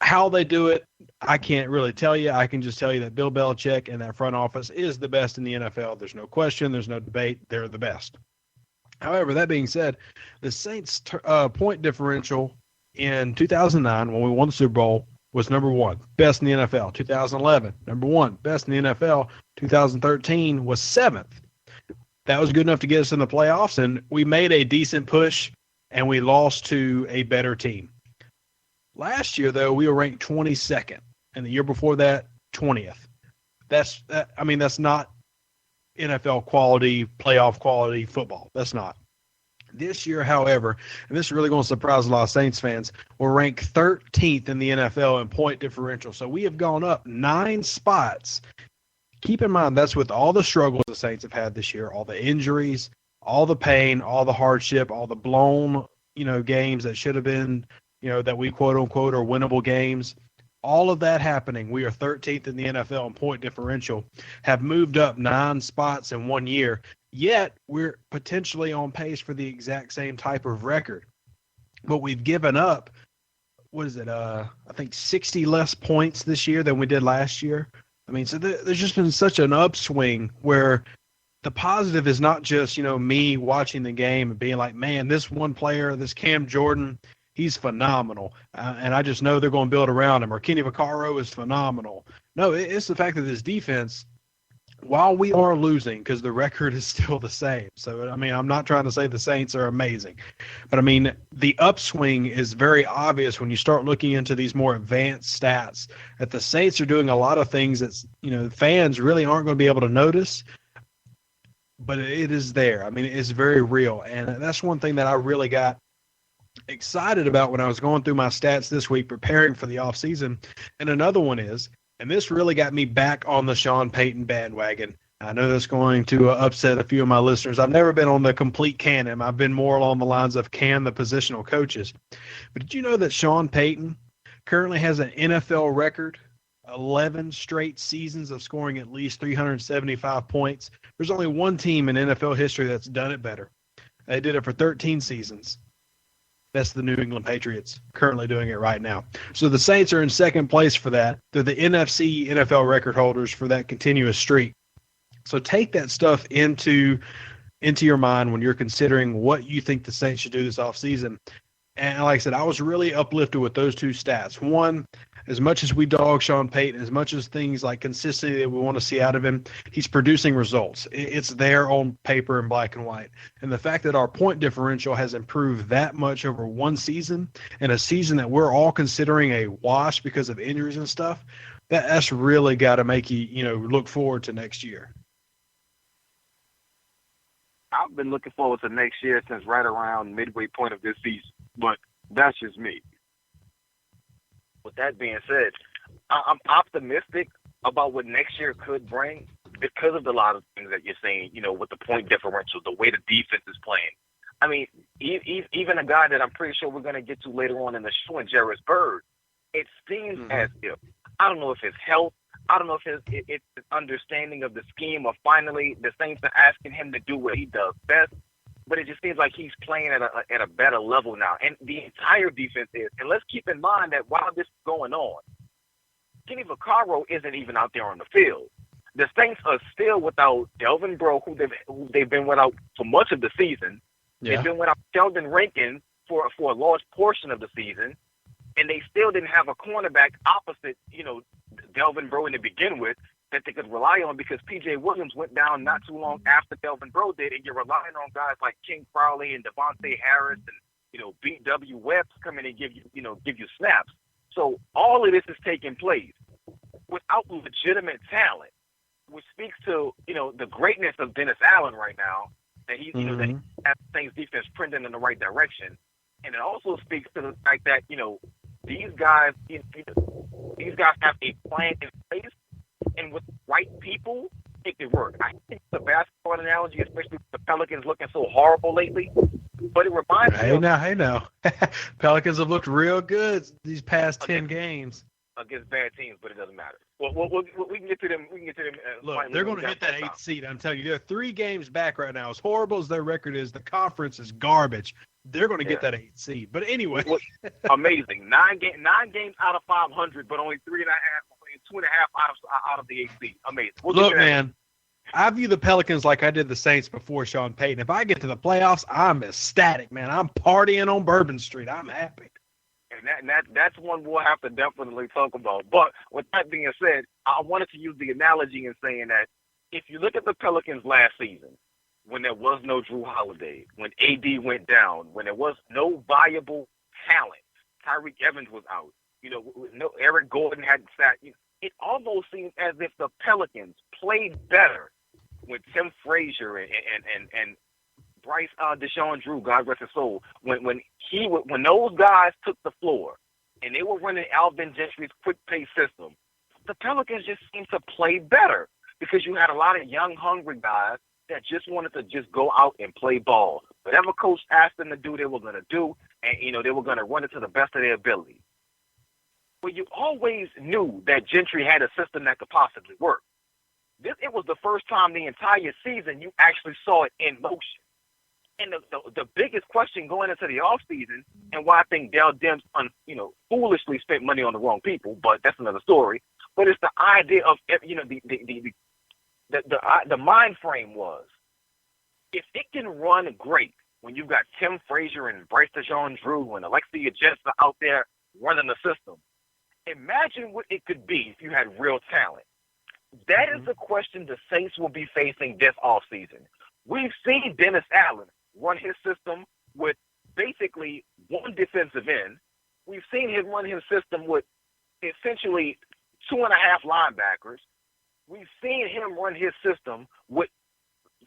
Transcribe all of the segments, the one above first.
How they do it, I can't really tell you. I can just tell you that Bill Belichick and that front office is the best in the NFL. There's no question. There's no debate. They're the best. However, that being said, the Saints' point differential in 2009, when we won the Super Bowl, was number one, best in the NFL. 2011, number one, best in the NFL. 2013 was seventh. That was good enough to get us in the playoffs, and we made a decent push, and we lost to a better team. Last year, though, we were ranked 22nd, and the year before that, 20th. That's not NFL quality, playoff quality football. That's not. This year, however, and this is really going to surprise a lot of Saints fans, we're ranked 13th in the NFL in point differential. So we have gone up 9 spots. Keep in mind, that's with all the struggles the Saints have had this year, all the injuries, all the pain, all the hardship, all the blown, games that should have been, that we quote unquote are winnable games. All of that happening, we are 13th in the NFL in point differential, have moved up 9 spots in 1 year, yet we're potentially on pace for the exact same type of record. But we've given up, I think 60 less points this year than we did last year. So there's just been such an upswing where the positive is not just, me watching the game and being like, man, this one player, this Cam Jordan, he's phenomenal. And I just know they're going to build around him. Or Kenny Vaccaro is phenomenal. No, it's the fact that this defense, while we are losing, because the record is still the same. So, I'm not trying to say the Saints are amazing. But, the upswing is very obvious when you start looking into these more advanced stats, that the Saints are doing a lot of things that, fans really aren't going to be able to notice. But it is there. It's very real. And that's one thing that I really got excited about when I was going through my stats this week preparing for the offseason. And another one is, and this really got me back on the Sean Payton bandwagon. I know that's going to upset a few of my listeners. I've never been on the complete can him. I've been more along the lines of can the positional coaches. But did you know that Sean Payton currently has an NFL record, 11 straight seasons of scoring at least 375 points? There's only one team in NFL history that's done it better. They did it for 13 seasons. That's the New England Patriots, currently doing it right now. So the Saints are in second place for that. They're the NFC NFL record holders for that continuous streak. So take that stuff into your mind when you're considering what you think the Saints should do this offseason. And like I said, I was really uplifted with those two stats. One, as much as we dog Sean Payton, as much as things like consistency that we want to see out of him, he's producing results. It's there on paper in black and white. And the fact that our point differential has improved that much over one season, and a season that we're all considering a wash because of injuries and stuff, that's really got to make you, look forward to next year. I've been looking forward to next year since right around midway point of this season, but that's just me. With that being said, I'm optimistic about what next year could bring because of a lot of things that you're saying, with the point differential, the way the defense is playing. Even a guy that I'm pretty sure we're going to get to later on in the show, Jarvis Bird, it seems as if, I don't know if it's health, I don't know if it's his understanding of the scheme, or finally the Saints are asking him to do what he does best. But it just seems like he's playing at a better level now. And the entire defense is. And let's keep in mind that while this is going on, Kenny Vaccaro isn't even out there on the field. The Saints are still without Delvin Breaux, who they've been without for much of the season. Yeah. They've been without Sheldon Rankin for a large portion of the season. And they still didn't have a cornerback opposite, Delvin Breaux to begin with, that they could rely on, because P.J. Williams went down not too long after Delvin Breaux did, and you're relying on guys like King Crowley and Devontae Harris and, B.W. Webb to come in and give you snaps. So all of this is taking place without legitimate talent, which speaks to, the greatness of Dennis Allen right now, that he's, that he has things defense printing in the right direction. And it also speaks to the fact that, these guys have a plan in place, and with the right people, it could work. I think the basketball analogy, especially with the Pelicans looking so horrible lately, but it reminds me. Hey now. Pelicans have looked real good these past 10 games against bad teams, but it doesn't matter. Well, we can get to them. Look, they're going to hit that 8th seed. I'm telling you, they're 3 games back right now. As horrible as their record is, the conference is garbage. they're going to get that 8th seed. But anyway. Amazing. 9 games out of 500, but only 3.5, 2.5 out of the 8th seed. Amazing. Look, man, I view the Pelicans like I did the Saints before Sean Payton. If I get to the playoffs, I'm ecstatic, man. I'm partying on Bourbon Street. I'm happy. And that's one we'll have to definitely talk about. But with that being said, I wanted to use the analogy in saying that if you look at the Pelicans last season, when there was no Drew Holiday, when AD went down, when there was no viable talent, Tyreek Evans was out, no Eric Gordon hadn't sat. It almost seems as if the Pelicans played better with Tim Frazier and Bryce Deshaun Drew, God rest his soul, when those guys took the floor and they were running Alvin Gentry's quick pace system, the Pelicans just seemed to play better because you had a lot of young, hungry guys that just wanted to just go out and play ball. Whatever coach asked them to do, they were going to do, and they were going to run it to the best of their ability. But you always knew that Gentry had a system that could possibly work. It was the first time the entire season you actually saw it in motion. And the biggest question going into the offseason, and why I think Dell Demps, foolishly spent money on the wrong people, but that's another story. But it's the idea of, the mind frame was, if it can run great when you've got Tim Frazier and Bryce Deshaun Drew and Alexia Jester out there running the system, imagine what it could be if you had real talent. That is the question the Saints will be facing this offseason. We've seen Dennis Allen run his system with basically one defensive end. We've seen him run his system with essentially 2.5 linebackers. We've seen him run his system with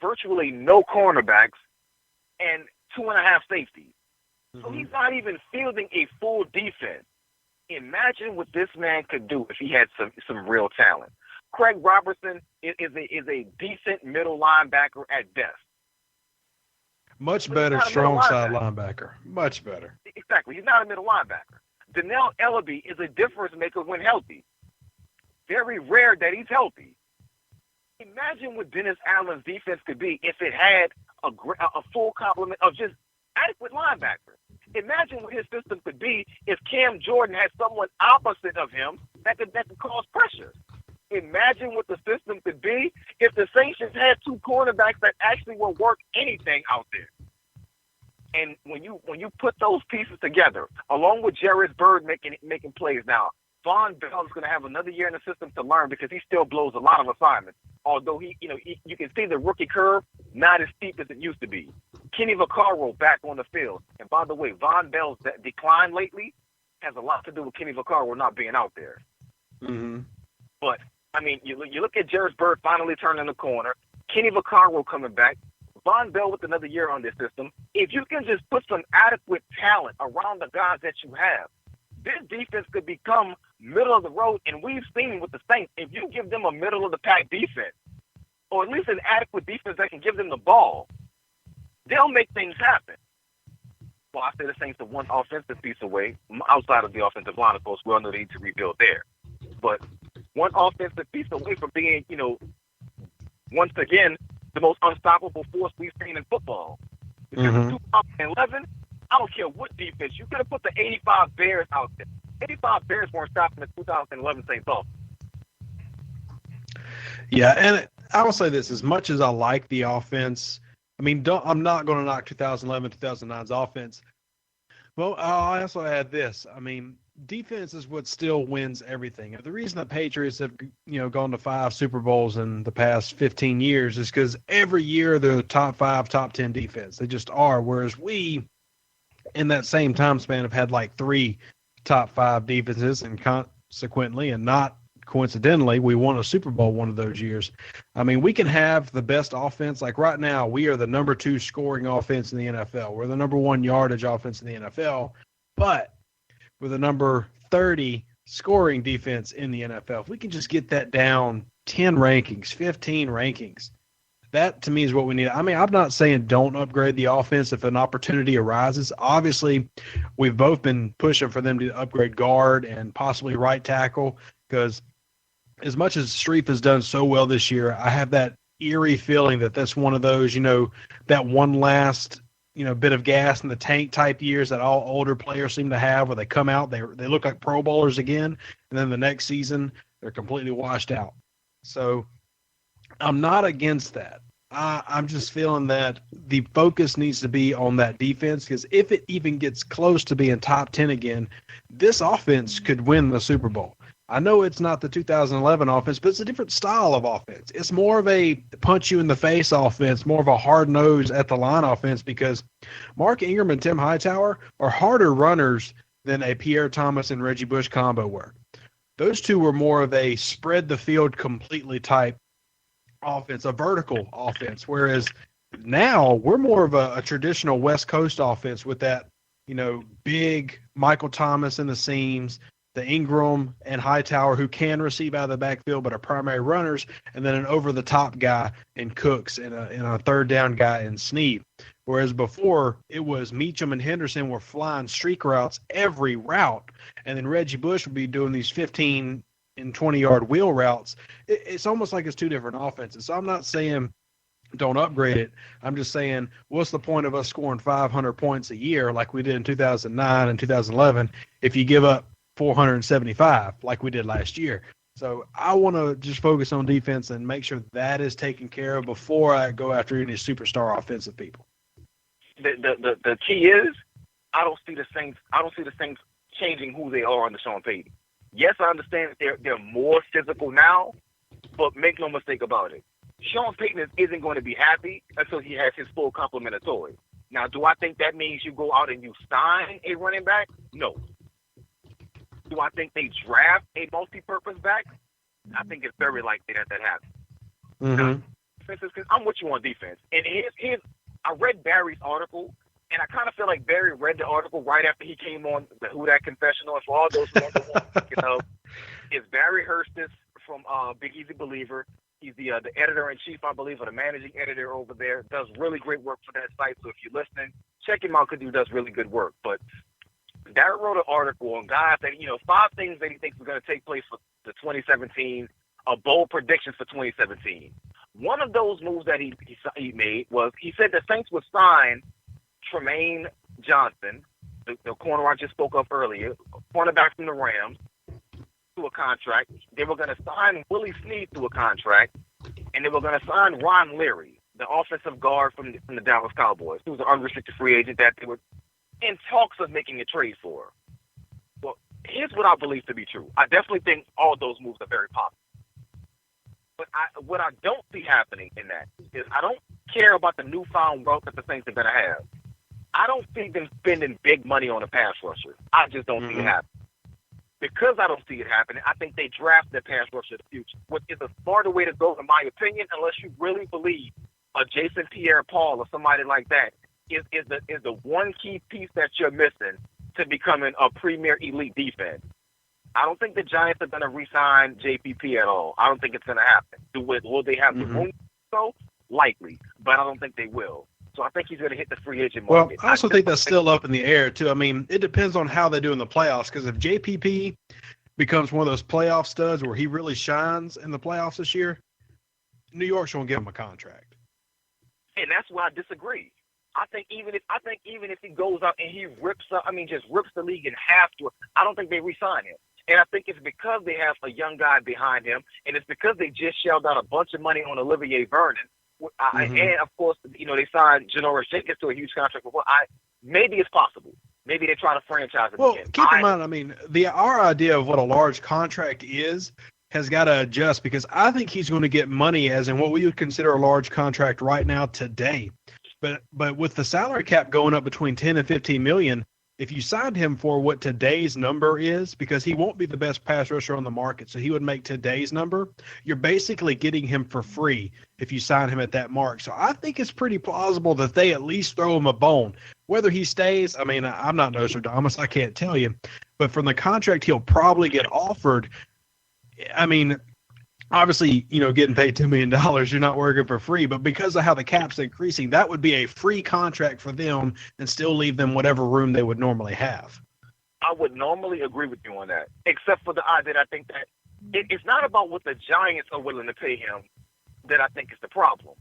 virtually no cornerbacks and 2.5 safeties. So he's not even fielding a full defense. Imagine what this man could do if he had some real talent. Craig Robertson is a decent middle linebacker at best. Much better strong side linebacker. Much better. Exactly. He's not a middle linebacker. Donnell Ellaby is a difference maker when healthy. Very rare that he's healthy. Imagine what Dennis Allen's defense could be if it had a full complement of just adequate linebackers. Imagine what his system could be if Cam Jordan had someone opposite of him that could cause pressure. Imagine what the system could be if the Saints just had 2 cornerbacks that actually will work anything out there. And when you put those pieces together, along with Jarvis Bird making plays now, Von Bell is going to have another year in the system to learn because he still blows a lot of assignments. Although you can see the rookie curve not as steep as it used to be. Kenny Vaccaro back on the field, and by the way, Von Bell's decline lately has a lot to do with Kenny Vaccaro not being out there. Mm-hmm. But I mean, you look at Jarvis Bird finally turning the corner, Kenny Vaccaro coming back, Von Bell with another year on this system. If you can just put some adequate talent around the guys that you have, this defense could become middle of the road, and we've seen with the Saints, if you give them a middle of the pack defense, or at least an adequate defense that can give them the ball, they'll make things happen. Well, I say the Saints are one offensive piece away, outside of the offensive line, of course. We all know they need to rebuild there. But one offensive piece away from being, once again, the most unstoppable force we've seen in football. Because in 2011, I don't care what defense, you could have put the 85 Bears out there. 85 Bears weren't stopping the 2011 Saints offense. Yeah, and I will say this, as much as I like the offense, I mean, I'm not going to knock 2011, 2009's offense. Well, I also add this. I mean, defense is what still wins everything. The reason the Patriots have, gone to 5 Super Bowls in the past 15 years is because every year they're the top 5, top 10 defense. They just are. Whereas we, in that same time span, have had like 3 top 5 defenses, and consequently, and not coincidentally, we won a Super Bowl one of those years. I mean, we can have the best offense. Like right now, we are the number 2 scoring offense in the NFL. We're the number 1 yardage offense in the NFL, but we're the number 30 scoring defense in the NFL. If we can just get that down 10 rankings, 15 rankings, that to me is what we need. I mean, I'm not saying don't upgrade the offense if an opportunity arises. Obviously, we've both been pushing for them to upgrade guard and possibly right tackle, because as much as Streif has done so well this year, I have that eerie feeling that that's one of those, that one last, bit of gas in the tank type years that all older players seem to have, where they come out, they look like Pro Bowlers again, and then the next season they're completely washed out. So I'm not against that. I'm just feeling that the focus needs to be on that defense, because if it even gets close to being top 10 again, this offense could win the Super Bowl. I know it's not the 2011 offense, but it's a different style of offense. It's more of a punch-you-in-the-face offense, more of a hard-nosed at-the-line offense, because Mark Ingram and Tim Hightower are harder runners than a Pierre Thomas and Reggie Bush combo were. Those two were more of a spread-the-field completely type offense, a vertical offense, whereas now we're more of a traditional West Coast offense with that, big Michael Thomas in the seams, the Ingram and Hightower who can receive out of the backfield but are primary runners, and then an over-the-top guy in Cooks and a third-down guy in Snead. Whereas before, it was Meacham and Henderson were flying streak routes every route, and then Reggie Bush would be doing these 15- and 20-yard wheel routes. It's almost like it's two different offenses. So I'm not saying don't upgrade it. I'm just saying, what's the point of us scoring 500 points a year like we did in 2009 and 2011 if you give up 475 like we did last year? So I want to just focus on defense and make sure that is taken care of before I go after any superstar offensive people. The key is I don't see the Saints changing who they are under Sean Payton. Yes, I understand that they're more physical now, but make no mistake about it. Sean Payton isn't going to be happy until he has his full complement of toys. Now, do I think that means you go out and you sign a running back? No. Do I think they draft a multi-purpose back? I think it's very likely that happens. Mm-hmm. Because I'm with you on defense. And I read Barry's article, and I kind of feel like Barry read the article right after he came on the Who That Confessional. And for all those who don't know, it's Barry Hurstis from Big Easy Believer. He's the editor-in-chief, I believe, or the managing editor over there. Does really great work for that site. So if you're listening, check him out because he does really good work. But Barry wrote an article on guys that, 5 things that he thinks are going to take place for the 2017, bold predictions for 2017. One of those moves that he made was he said the Saints would sign Tremaine Johnson, the corner I just spoke of earlier, cornerback from the Rams, to a contract. They were going to sign Willie Snead to a contract, and they were going to sign Ron Leary, the offensive guard from the Dallas Cowboys, who was an unrestricted free agent that they were in talks of making a trade for. Well, here's what I believe to be true. I definitely think all those moves are very popular. But what I don't see happening in that is I don't care about the newfound wealth that the Saints are going to have. I don't see them spending big money on a pass rusher. I just don't see it happen. Because I don't see it happening, I think they draft their pass rusher of the future, which is a smarter way to go, in my opinion, unless you really believe a Jason Pierre-Paul or somebody like that is the one key piece that you're missing to becoming a premier elite defense. I don't think the Giants are going to re-sign JPP at all. I don't think it's going to happen. Will they have the room? So likely, but I don't think they will. So I think he's going to hit the free agent market. Well, I also think that's still up in the air, too. I mean, it depends on how they do in the playoffs, because if JPP becomes one of those playoff studs where he really shines in the playoffs this year, New York's going to give him a contract. And that's why I disagree. I think even if he goes out and he rips the league in half, I don't think they re-sign him. And I think it's because they have a young guy behind him, and it's because they just shelled out a bunch of money on Olivier Vernon. And, of course, they signed Janoris Jenkins to a huge contract. Maybe it's possible. Maybe they try to franchise him again. Keep in mind, our idea of what a large contract is has got to adjust, because I think he's going to get money as in what we would consider a large contract right now today. But with the salary cap going up between 10 and 15 million, if you signed him for what today's number is, because he won't be the best pass rusher on the market, so he would make today's number, you're basically getting him for free if you sign him at that mark. So I think it's pretty plausible that they at least throw him a bone. Whether he stays, I'm not Nostradamus, I can't tell you. But from the contract he'll probably get offered, obviously, getting paid $2 million, you're not working for free. But because of how the cap's increasing, that would be a free contract for them and still leave them whatever room they would normally have. I would normally agree with you on that, except for the idea that I think that it's not about what the Giants are willing to pay him that I think is the problem.